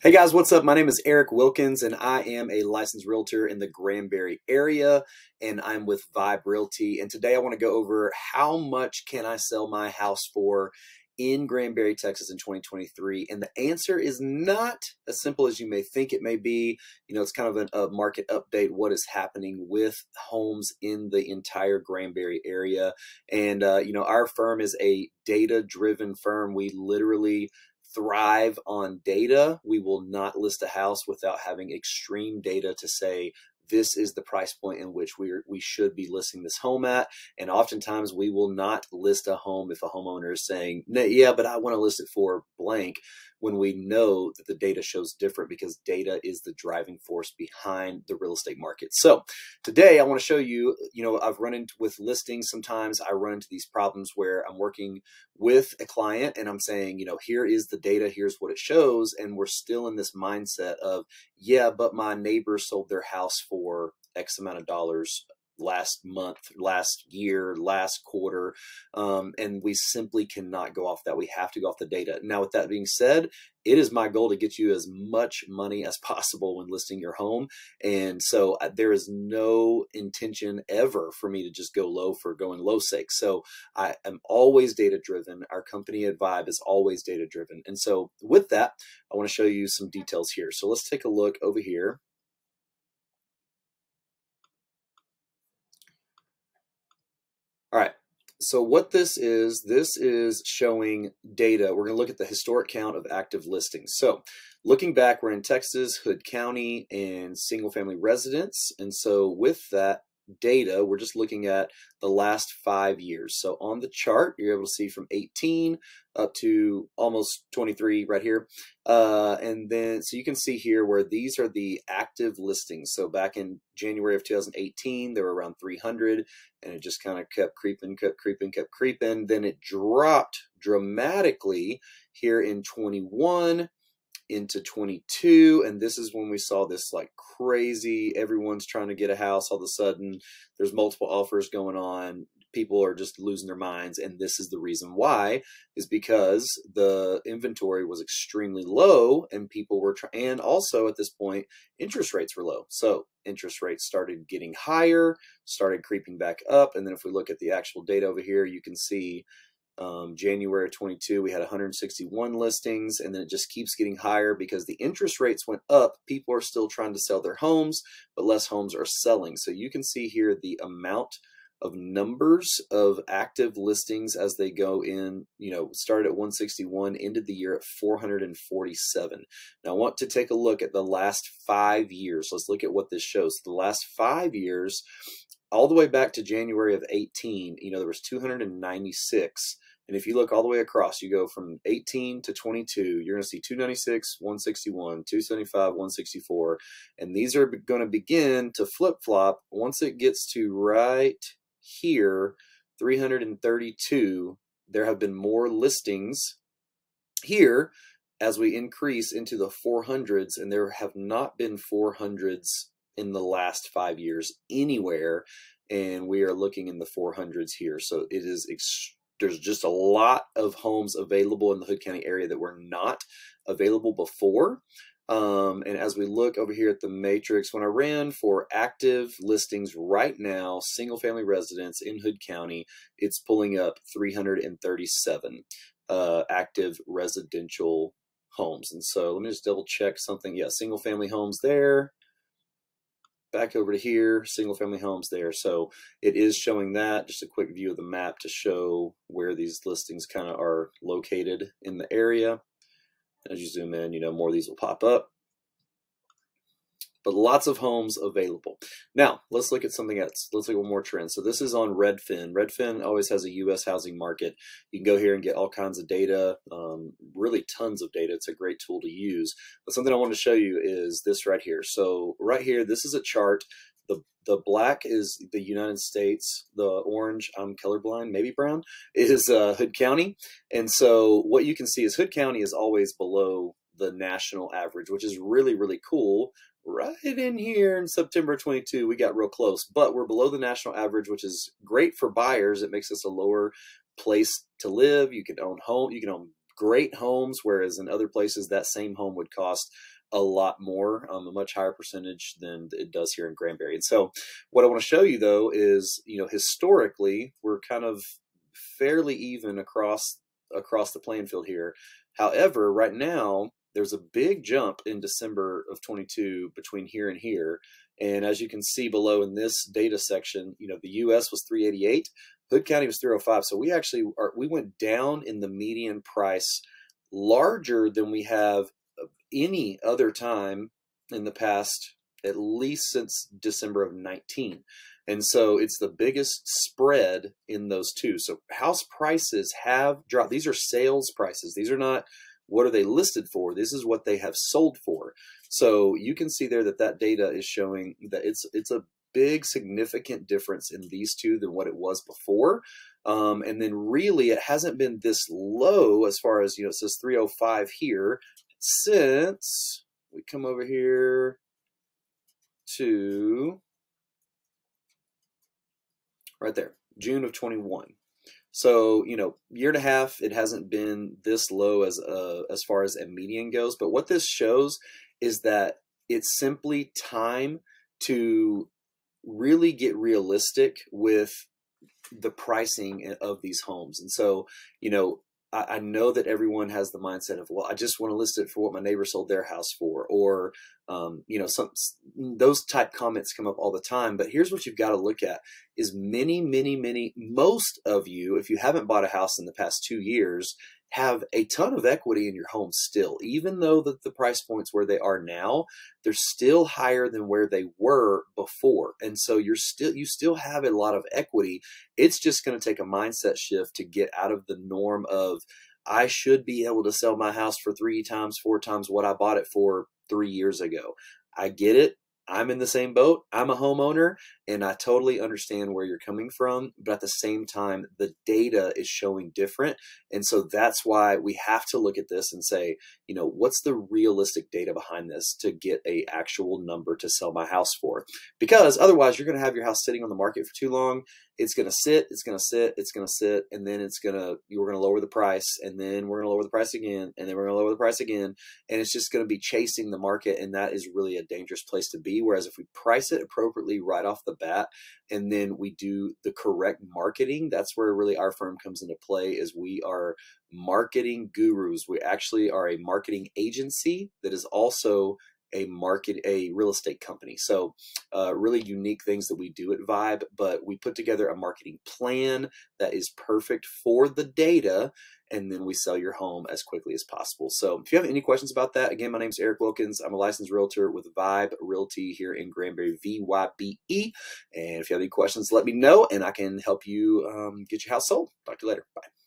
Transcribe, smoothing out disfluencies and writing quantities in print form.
Hey guys, what's up? My name is Eric Wilkins and I am a licensed realtor in the Granbury area, and I'm with VYBE Realty. And today I want to go over how much can I sell my house for in Granbury, Texas in 2023. And the answer is not as simple as you may think it may be. You know, it's kind of a market update, what is happening with homes in the entire Granbury area. And, you know, our firm is a data-driven firm. We literally thrive on data. We will not list a house without having extreme data to say this is the price point in which we should be listing this home at. And oftentimes we will not list a home if a homeowner is saying, yeah, but I want to list it for blank, when we know that the data shows different, because data is the driving force behind the real estate market. So today I want to show you, I've run into with listings. Sometimes I run into these problems where I'm working with a client and I'm saying, here is the data, here's what it shows. And we're still in this mindset of, yeah, but my neighbor sold their house for X amount of dollars last month, last year, last quarter, and we simply cannot go off that. We have to go off the data. Now, with that being said, it is my goal to get you as much money as possible when listing your home. And so there is no intention ever for me to just go low for going low sake. So I am always data driven. Our company at VYBE is always data driven. And so with that, I want to show you some details here. So let's take a look over here. All right, so what this is showing data. We're going to look at the historic count of active listings. So looking back, we're in Texas, Hood County, and single family residence. And so with that data, we're just looking at the last 5 years. So on the chart, you're able to see from 18 up to almost 23 right here. And then, so you can see here where these are the active listings. So back in January of 2018, there were around 300, and it just kind of kept creeping. Then it dropped dramatically here in 21 into 22, and this is when we saw this like crazy, everyone's trying to get a house. All of a sudden there's multiple offers going on, people are just losing their minds. And this is the reason why, is because the inventory was extremely low and people were and also at this point interest rates were low. So interest rates started getting higher, started creeping back up. And then if we look at the actual data over here, you can see January of 22, we had 161 listings, and then it just keeps getting higher because the interest rates went up. People are still trying to sell their homes, but less homes are selling. So you can see here the amount of numbers of active listings as they go in, started at 161, ended the year at 447. Now I want to take a look at the last 5 years. Let's look at what this shows. The last 5 years, all the way back to January of 18, there was 296. And if you look all the way across, you go from 18 to 22, you're going to see 296, 161, 275, 164. And these are going to begin to flip-flop once it gets to right here, 332. There have been more listings here as we increase into the 400s, and there have not been 400s in the last 5 years anywhere, and we are looking in the 400s here. So it is there's just a lot of homes available in the Hood County area that were not available before. And as we look over here at the matrix, when I ran for active listings right now, single family residence in Hood County, it's pulling up 337 active residential homes. And so let me just double check something. Yeah, single family homes there. Back over to here, single family homes there. So it is showing that. Just a quick view of the map to show where these listings kind of are located in the area. As you zoom in, more of these will pop up. But lots of homes available. Now, let's look at something else. Let's look at one more trend. So this is on Redfin. Redfin always has a U.S. housing market. You can go here and get all kinds of data, really tons of data. It's a great tool to use. But something I want to show you is this right here. So right here, this is a chart. The black is the United States. The orange, I'm colorblind, maybe brown, is Hood County. And so what you can see is Hood County is always below the national average, which is really, really cool. Right in here in September 22, we got real close, but we're below the national average, which is great for buyers. It makes us a lower place to live. You can own home, you can own great homes, whereas in other places that same home would cost a lot more, a much higher percentage than it does here in Granbury. And so what I want to show you though is, historically we're kind of fairly even across the playing field here. However, right now there's a big jump in December of 22 between here and here. And as you can see below in this data section, the US was 388, Hood County was 305. So we went down in the median price larger than we have any other time in the past, at least since December of 19. And so it's the biggest spread in those two. So house prices have dropped. These are sales prices. These are not what are they listed for. This is what they have sold for. So you can see there that data is showing that it's a big significant difference in these two than what it was before. And then really it hasn't been this low as far as, it says 305 here since we come over here to right there, June of 21. So, year and a half, it hasn't been this low as far as a median goes. But what this shows is that it's simply time to really get realistic with the pricing of these homes. And so, I know that everyone has the mindset of, well, I just want to list it for what my neighbor sold their house for, or, those type comments come up all the time. But here's what you've got to look at is most of you, if you haven't bought a house in the past 2 years, have a ton of equity in your home still. Even though the price points where they are now, they're still higher than where they were before. And so you still have a lot of equity. It's just going to take a mindset shift to get out of the norm of, I should be able to sell my house for 3 times, 4 times what I bought it for 3 years ago. I get it. I'm in the same boat. I'm a homeowner, and I totally understand where you're coming from. But at the same time, the data is showing different. And so that's why we have to look at this and say, what's the realistic data behind this to get a actual number to sell my house for? Because otherwise you're going to have your house sitting on the market for too long. It's going to sit, it's going to sit, it's going to sit, and then you're going to lower the price, and then we're going to lower the price again, and then we're going to lower the price again, and it's just going to be chasing the market, and that is really a dangerous place to be. Whereas if we price it appropriately right off the bat, and then we do the correct marketing, that's where really our firm comes into play. Is we are marketing gurus. We actually are a marketing agency that is also a real estate company. So really unique things that we do at VYBE, but we put together a marketing plan that is perfect for the data, and then we sell your home as quickly as possible. So if you have any questions about that, again, my name is Eric Wilkins. I'm a licensed realtor with VYBE Realty here in Granbury, VYBE. And if you have any questions, let me know, and I can help you get your house sold. Talk to you later. Bye.